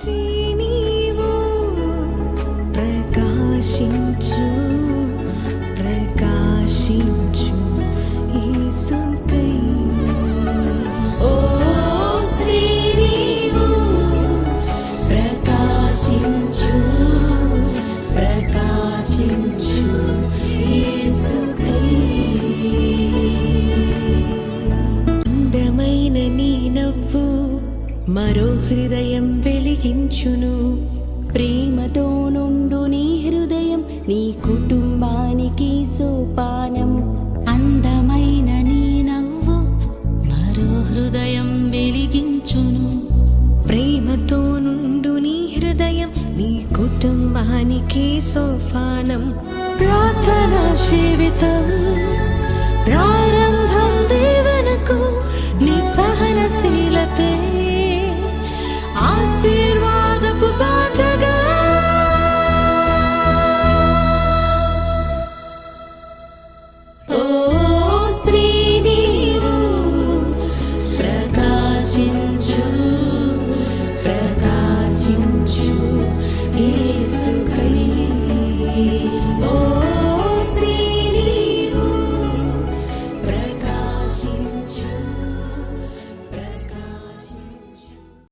స్త్రీ నీవు ప్రకాశించు ప్రకాశించు యేసుకై. ఓ స్త్రీ నీవు ప్రకాశించు ప్రకాశించు యేసుకై. అందమైన నీ నవ్వు మరో హృదయం వెలిగించును. ప్రేమతో నుండు నీ హృదయం నీ కుటుంబానికి సోపానం. అందమైన నీ నవ్వు మరో హృదయం వెలిగించును. ప్రేమతో నుండు నీ హృదయం నీ కుటుంబానికి సోపానం. ప్రార్థనా జీవితం ప్రారంభ